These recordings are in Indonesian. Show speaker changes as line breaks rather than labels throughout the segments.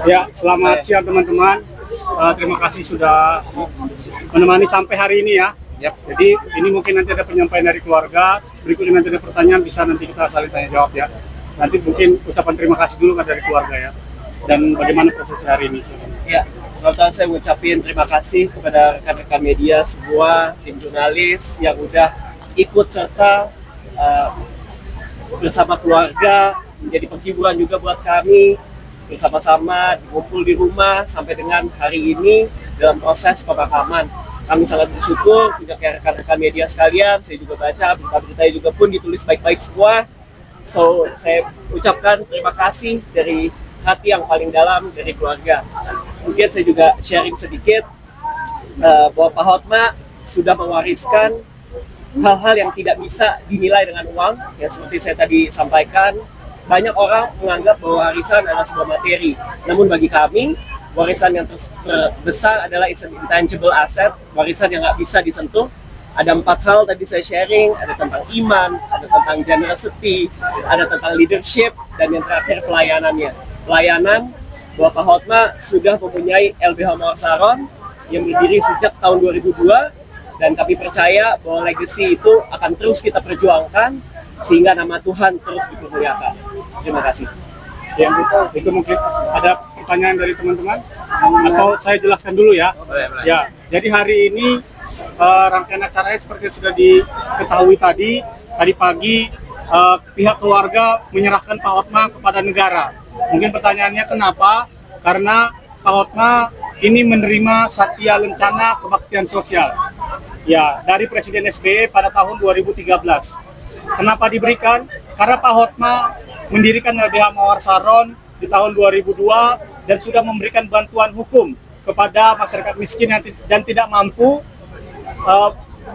Ya, selamat siang teman-teman. Terima kasih sudah menemani sampai hari ini ya. Jadi ini mungkin nanti ada penyampaian dari keluarga. Berikutnya nanti ada pertanyaan, bisa nanti kita saling tanya jawab ya. Nanti mungkin ucapan terima kasih dulu kan dari keluarga ya. Dan bagaimana proses hari ini?
Ya, pertama saya mengucapkan terima kasih kepada rekan-rekan media semua, tim jurnalis yang udah ikut serta bersama keluarga, menjadi penghiburan juga buat kami, bersama-sama ngumpul di rumah sampai dengan hari ini dalam proses pemakaman. Kami sangat bersyukur punya rekan-rekan media sekalian. Saya juga baca berita-berita juga pun ditulis baik-baik semua. So, saya ucapkan terima kasih dari hati yang paling dalam dari keluarga. Mungkin saya juga sharing sedikit bahwa Pak Hotma sudah mewariskan hal-hal yang tidak bisa dinilai dengan uang. Ya, seperti saya tadi sampaikan, banyak orang menganggap bahwa warisan adalah sebuah materi. Namun bagi kami, warisan yang terbesar adalah intangible asset, warisan yang nggak bisa disentuh. Ada 4 hal tadi saya sharing, ada tentang iman, ada tentang generosity, ada tentang leadership, dan yang terakhir pelayanannya. Pelayanan, Bapak Hotma sudah mempunyai LBH Mawar Saron yang berdiri sejak tahun 2002, dan kami percaya bahwa legacy itu akan terus kita perjuangkan sehingga nama Tuhan terus dipermuliakan. Terima kasih.
Ya, itu mungkin ada pertanyaan dari teman-teman atau saya jelaskan dulu ya. Ya, jadi hari ini rangkaian acaranya seperti yang sudah diketahui tadi pagi pihak keluarga menyerahkan Pak Hotma kepada negara. Mungkin pertanyaannya kenapa? Karena Pak Hotma ini menerima Satya Lencana Kebaktian Sosial ya dari Presiden SBY pada tahun 2013. Kenapa diberikan? Karena Pak Hotma mendirikan LBH Mawar Saron di tahun 2002 dan sudah memberikan bantuan hukum kepada masyarakat miskin dan tidak mampu.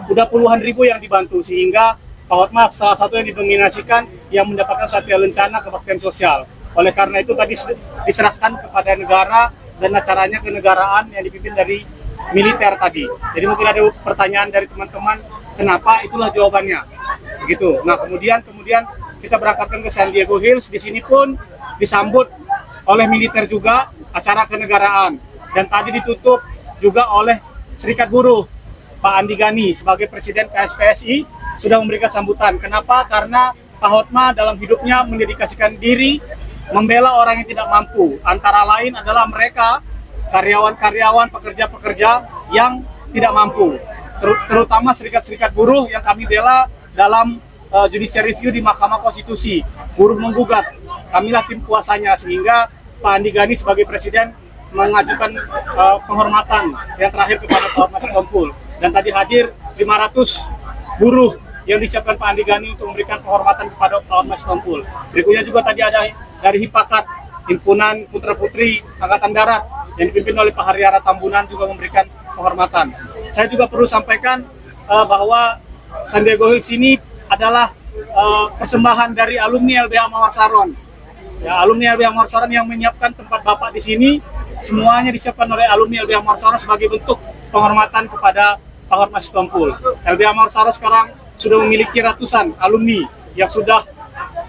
Udah puluhan ribu yang dibantu, sehingga Pak Hotma salah satu yang didominasikan yang mendapatkan Satya Lencana Kebaktian Sosial. Oleh karena itu tadi diserahkan kepada negara dan acaranya kenegaraan yang dipimpin dari militer tadi. Jadi mungkin ada pertanyaan dari teman-teman, kenapa? Itulah jawabannya. Begitu. Nah, kemudian kita berangkatkan ke San Diego Hills. Di sini pun disambut oleh militer juga acara kenegaraan. Dan tadi ditutup juga oleh Serikat Buruh. Pak Andi Gani sebagai Presiden KSPSI sudah memberikan sambutan. Kenapa? Karena Pak Hotma dalam hidupnya mendedikasikan diri membela orang yang tidak mampu. Antara lain adalah mereka karyawan-karyawan, pekerja-pekerja yang tidak mampu. Terutama serikat-serikat buruh yang kami bela dalam judicial review di Mahkamah Konstitusi. Buruh menggugat, kamilah tim kuasanya, sehingga Pak Andi Gani sebagai Presiden mengajukan penghormatan yang terakhir kepada Pak Hotma Sitompul. Dan tadi hadir 500 buruh yang disiapkan Pak Andi Gani untuk memberikan penghormatan kepada Pak Hotma Sitompul. Berikutnya juga tadi ada dari Hipakat, Himpunan Putra-Putri Angkatan Darat yang dipimpin oleh Pak Haryara Tambunan juga memberikan penghormatan. Saya juga perlu sampaikan bahwa San Diego Hills ini adalah persembahan dari alumni LBH Mawar Saron. Ya, alumni LBH Mawar Saron yang menyiapkan tempat Bapak di sini, semuanya disiapkan oleh alumni LBH Mawar Saron sebagai bentuk penghormatan kepada Pak Hotma Sitompul. LBH Mawar Saron sekarang sudah memiliki ratusan alumni yang sudah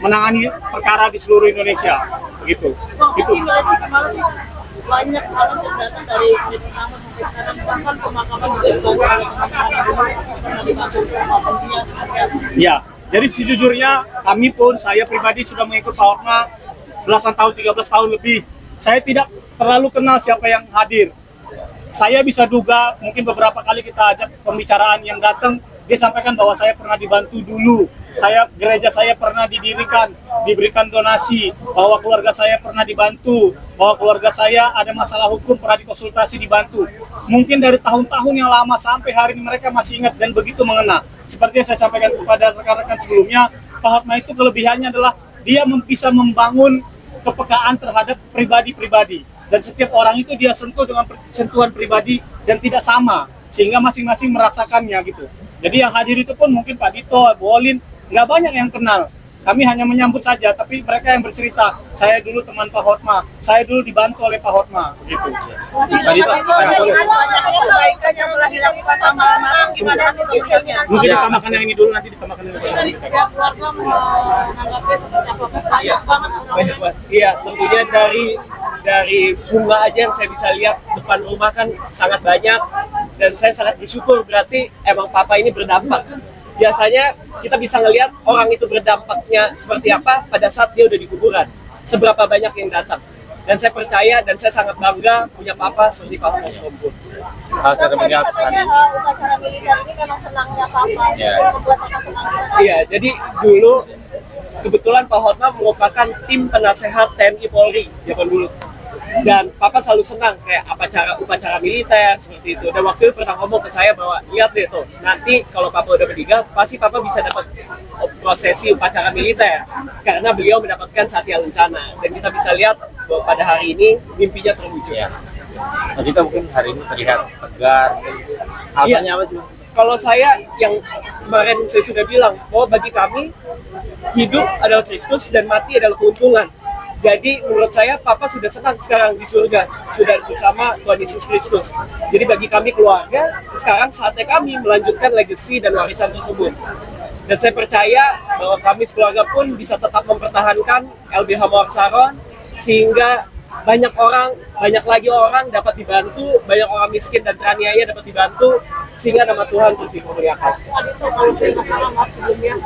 menangani perkara di seluruh Indonesia. Begitu. Itu.
Banyak orang kesehatan dari pertama sampai sekarang, bahkan pemakaman juga dibantu oleh teman-teman pernah dibantu sama pendidikan seperti apa?
Ya, jadi sejujurnya kami pun, saya pribadi sudah mengikut Pak Hotma belasan tahun, 13 tahun lebih. Saya tidak terlalu kenal siapa yang hadir. Saya bisa duga mungkin beberapa kali kita ajak pembicaraan yang datang, dia sampaikan bahwa saya pernah dibantu dulu. Gereja saya pernah didirikan, diberikan donasi, bahwa keluarga saya pernah dibantu, bahwa keluarga saya ada masalah hukum pernah dikonsultasi dibantu. Mungkin dari tahun-tahun yang lama sampai hari ini mereka masih ingat dan begitu mengena. Seperti yang saya sampaikan kepada rekan-rekan sebelumnya, Pak Hotma itu kelebihannya adalah dia bisa membangun kepekaan terhadap pribadi-pribadi. Dan setiap orang itu dia sentuh dengan sentuhan pribadi dan tidak sama, sehingga masing-masing merasakannya gitu. Jadi yang hadir itu pun mungkin Pak Dito, Bu Olin, nggak banyak yang kenal. Kami hanya menyambut saja, tapi mereka yang bercerita, saya dulu teman Pak Hotma, saya dulu dibantu oleh Pak Hotma, begitu.
Kebaikan yang telah dilakukan malam-malam gimana
Mungkin ditambahkan yang ini dulu, nanti ditambahkan yang ini.
Keluarga menanggapi seperti apa? banyak banget
banyak
orang-orang.
banget. Iya, tentunya dari bunga aja yang saya bisa lihat depan rumah kan sangat banyak, dan saya sangat bersyukur berarti emang papa ini berdampak. Biasanya kita bisa ngelihat orang itu berdampaknya seperti apa pada saat dia udah di kuburan, seberapa banyak yang datang. Dan saya percaya dan saya sangat bangga punya papa seperti Pak Mas Kompur.
Seremonial
Katanya
sekali.
upacara militer ini memang senangnya papa,
Iya.
membuat papa senang.
Iya, jadi dulu kebetulan Pak Hotma merupakan tim penasehat TNI Polri zaman dulu. Dan papa selalu senang kayak upacara militer seperti itu. Dan waktu itu pernah ngomong ke saya bahwa lihat deh tuh, nanti kalau papa udah meninggal pasti papa bisa dapat prosesi upacara militer karena beliau mendapatkan Satya Lencana. Dan kita bisa lihat bahwa pada hari ini mimpinya terwujud.
Ya. Mas Ito mungkin hari ini terlihat tegar. Alasannya apa sih, Mas?
Kalau saya yang kemarin saya sudah bilang bahwa bagi kami hidup adalah Kristus dan mati adalah keuntungan. Jadi menurut saya papa sudah senang sekarang di surga, sudah bersama Tuhan Yesus Kristus. Jadi bagi kami keluarga, sekarang saatnya kami melanjutkan legacy dan warisan tersebut. Dan saya percaya bahwa kami sekeluarga pun bisa tetap mempertahankan LBH Mawar Saron sehingga banyak lagi orang dapat dibantu, banyak orang miskin dan teraniaya dapat dibantu sehingga nama Tuhan terus dimuliakan.
Tadi tuh kalau saya nggak salah maaf sebelumnya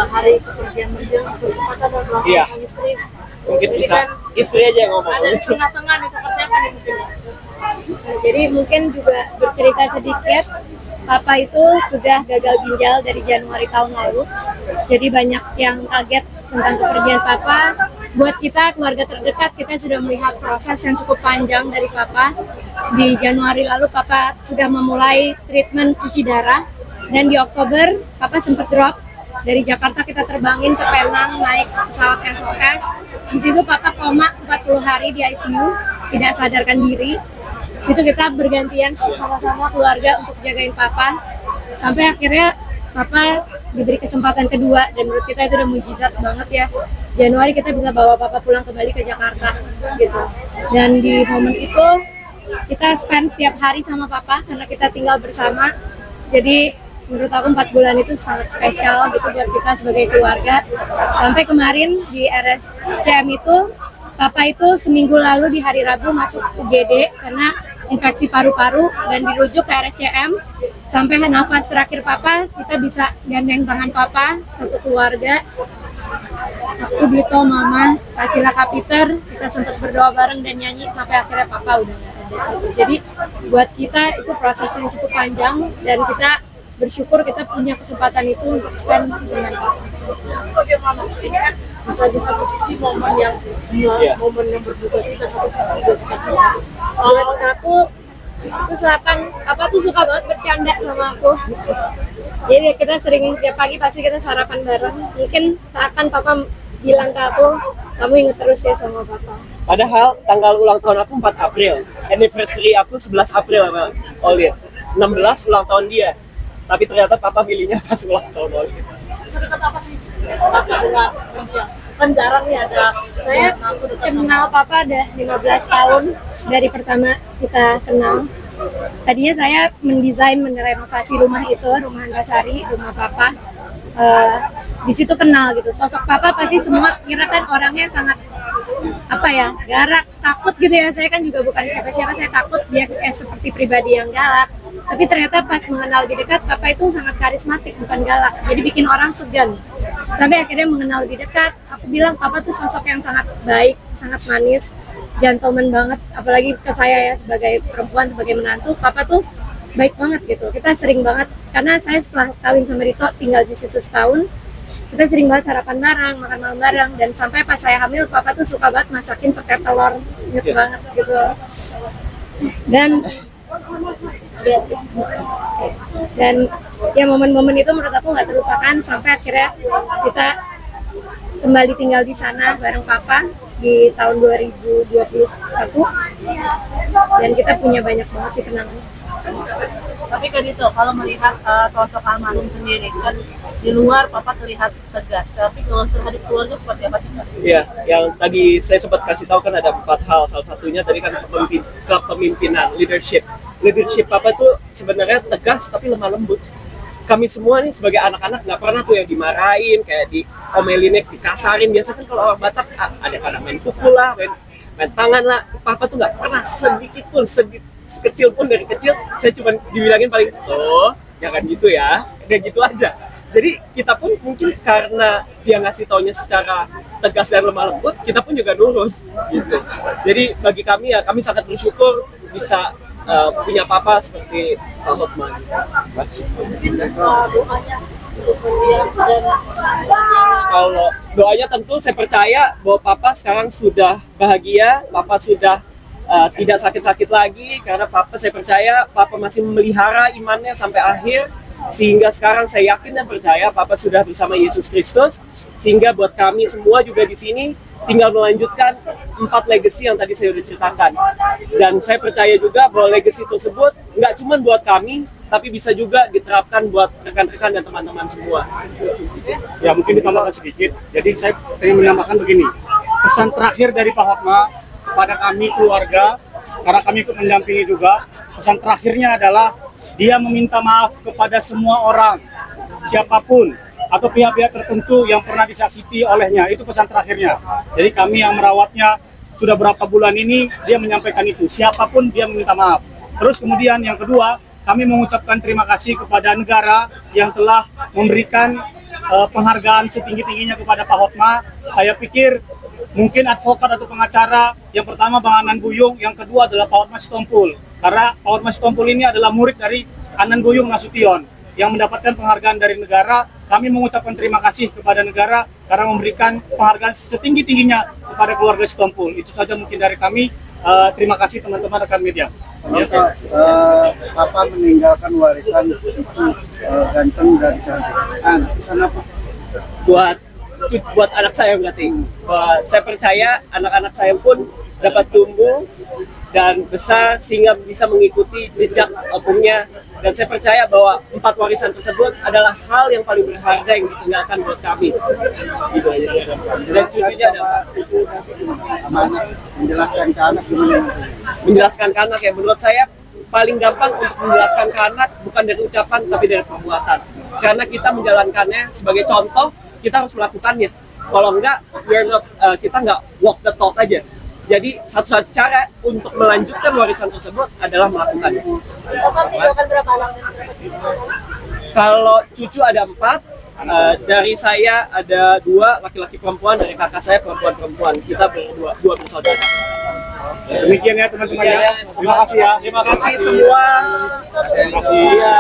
hari kepergian menjelang berkata dan ulang
Iya.
tahun sang istri.
Mungkin
Jadi
bisa
kan
istri aja yang ngomong.
ada di tengah-tengah nih seperti apa nih mungkin?
Jadi mungkin juga bercerita sedikit, Papa itu sudah gagal ginjal dari Januari tahun lalu. Jadi banyak yang kaget tentang kepergian Papa. Buat kita, keluarga terdekat, kita sudah melihat proses yang cukup panjang dari Papa. Di Januari lalu Papa sudah memulai treatment cuci darah. Dan di Oktober, Papa sempat drop. Dari Jakarta kita terbangin ke Penang, naik pesawat SOS. Di situ Papa koma 40 hari di ICU, tidak sadarkan diri. Di situ kita bergantian sama-sama keluarga untuk jagain Papa. Sampai akhirnya Papa diberi kesempatan kedua, dan menurut kita itu udah mujizat banget ya. Januari kita bisa bawa Papa pulang kembali ke Jakarta gitu. Dan di momen itu kita spend setiap hari sama Papa karena kita tinggal bersama. Jadi menurut aku 4 bulan itu sangat spesial gitu buat kita sebagai keluarga. Sampai kemarin di RSCM itu Papa itu seminggu lalu di hari Rabu masuk UGD karena infeksi paru-paru dan dirujuk ke RSCM. Sampai nafas terakhir Papa kita bisa gandeng tangan Papa satu keluarga. Aku, Dito, Mama, Kasila, Kapiter, kita sempat berdoa bareng dan nyanyi sampai akhirnya Papa udah nggak ada. Jadi buat kita itu proses yang cukup panjang dan kita bersyukur kita punya kesempatan itu untuk spend dengan Papa.
Bagaimana ini kan bisa di satu sisi momen yang berduka cita, satu sisi juga suka cita.
Buat aku itu seakan Papa tuh suka banget bercanda sama aku. Jadi kita sering tiap pagi pasti kita sarapan bareng. Mungkin seakan Papa bilang ke aku, kamu inget terus ya sama Papa.
Padahal tanggal ulang tahun aku 4 April, anniversary aku 11 April sama Olin. 16 ulang tahun dia. Tapi ternyata Papa milihnya pas ulang tahun Olin.
Sedekat apa sih Papa dengan Cynthia? Kan jarang nih ada
Saya kenal Papa udah 15 tahun dari pertama kita kenal. Tadinya saya mendesain, merenovasi rumah itu, rumah Antasari, rumah Papa. Di situ kenal gitu. Sosok Papa pasti semua kira kan orangnya sangat apa ya, galak, takut gitu ya. Saya kan juga bukan siapa-siapa, saya takut dia seperti pribadi yang galak. Tapi ternyata pas mengenal lebih dekat, Papa itu sangat karismatik, bukan galak. Jadi bikin orang segan. Sampai akhirnya mengenal lebih dekat, aku bilang Papa tuh sosok yang sangat baik, sangat manis, gentleman banget. Apalagi ke saya ya sebagai perempuan, sebagai menantu, Papa tuh baik banget gitu. Kita sering banget, karena saya setelah kawin sama Rito tinggal di situ setahun, kita sering banget sarapan bareng, makan malam bareng, dan sampai pas saya hamil, Papa tuh suka banget masakin pakai telur, gitu banget gitu. Dan ya momen-momen itu menurut aku nggak terlupakan sampai akhirnya kita kembali tinggal di sana bareng Papa di tahun 2021, dan kita punya banyak banget sih kenangan.
Tapi kan itu kalau melihat sosok almarhum sendiri kan di luar Papa terlihat tegas, tapi kalau terhadap keluarga seperti apa sih Kak?
Iya, yang tadi saya sempat kasih tahu kan ada 4 hal. Salah satunya tadi kan kepemimpinan, leadership. Leadership Papa tuh sebenarnya tegas tapi lemah lembut. kami semua nih sebagai anak-anak nggak pernah tuh yang dimarahin, kayak diomelin, dikasarin. Biasanya kan kalau orang Batak ada kadang main pukul lah, main tangan lah. Papa tuh nggak pernah sedikit pun, sekecil pun dari kecil saya cuma dibilangin paling, oh jangan gitu ya, kayak gitu aja. Jadi kita pun mungkin karena dia ngasih taunya secara tegas dan lemah lembut, kita pun juga nurut gitu. Jadi bagi kami ya, kami sangat bersyukur bisa punya papa seperti Pak Hotman.
Mungkin doanya untuk beliau dan
Kalau doanya tentu saya percaya bahwa papa sekarang sudah bahagia, papa sudah tidak sakit-sakit lagi, karena papa, saya percaya papa masih memelihara imannya sampai akhir, sehingga sekarang saya yakin dan percaya papa sudah bersama Yesus Kristus, sehingga buat kami semua juga di sini tinggal melanjutkan 4 legacy yang tadi saya sudah ceritakan. Dan saya percaya juga bahwa legacy tersebut nggak cuma buat kami, tapi bisa juga diterapkan buat rekan-rekan dan teman-teman semua.
Ya mungkin ditambahkan sedikit. Jadi saya ingin menambahkan begini. Pesan terakhir dari Pak Hotma kepada kami keluarga, karena kami ikut mendampingi juga. Pesan terakhirnya adalah dia meminta maaf kepada semua orang, siapapun atau pihak-pihak tertentu yang pernah disakiti olehnya. Itu pesan terakhirnya. Jadi kami yang merawatnya sudah berapa bulan ini, dia menyampaikan itu. Siapapun dia meminta maaf. Terus kemudian yang kedua, kami mengucapkan terima kasih kepada negara yang telah memberikan penghargaan setinggi-tingginya kepada Pak Hotma. Saya pikir mungkin advokat atau pengacara, yang pertama Bang Anan Buyung, yang kedua adalah Pak Hotma Sitompul. Karena Pak Hotma Sitompul ini adalah murid dari Anan Buyung Nasution yang mendapatkan penghargaan dari negara. Kami mengucapkan terima kasih kepada negara karena memberikan penghargaan setinggi-tingginya kepada keluarga Sitompul. Itu saja mungkin dari kami. Terima kasih teman-teman rekan media.
Maka Papa meninggalkan warisan cucu ganteng dan cantik. Pesan apa?
Buat anak saya berarti. Saya percaya anak-anak saya pun dapat tumbuh dan besar sehingga bisa mengikuti jejak opungnya. Dan saya percaya bahwa 4 warisan tersebut adalah hal yang paling berharga yang ditinggalkan buat kami. Gitu aja. Dan cucunya ada
Cucu sama anak, menjelaskan ke anak gimana nanti?
menjelaskan ke anak ya, menurut saya paling gampang untuk menjelaskan ke anak bukan dari ucapan tapi dari perbuatan. Karena kita menjalankannya sebagai contoh, kita harus melakukannya. Kalau enggak, kita nggak walk the talk aja. Jadi satu-satu cara untuk melanjutkan warisan tersebut adalah melakukannya.
Bapak tinggalkan berapa anak dan berapa cucu?
Kalau cucu ada 4, dari saya ada 2 laki-laki perempuan, dari kakak saya perempuan-perempuan. Kita dua bersaudara.
Demikian ya teman-teman ya. Terima kasih ya.
Terima kasih semua.
Terima kasih.
Ya.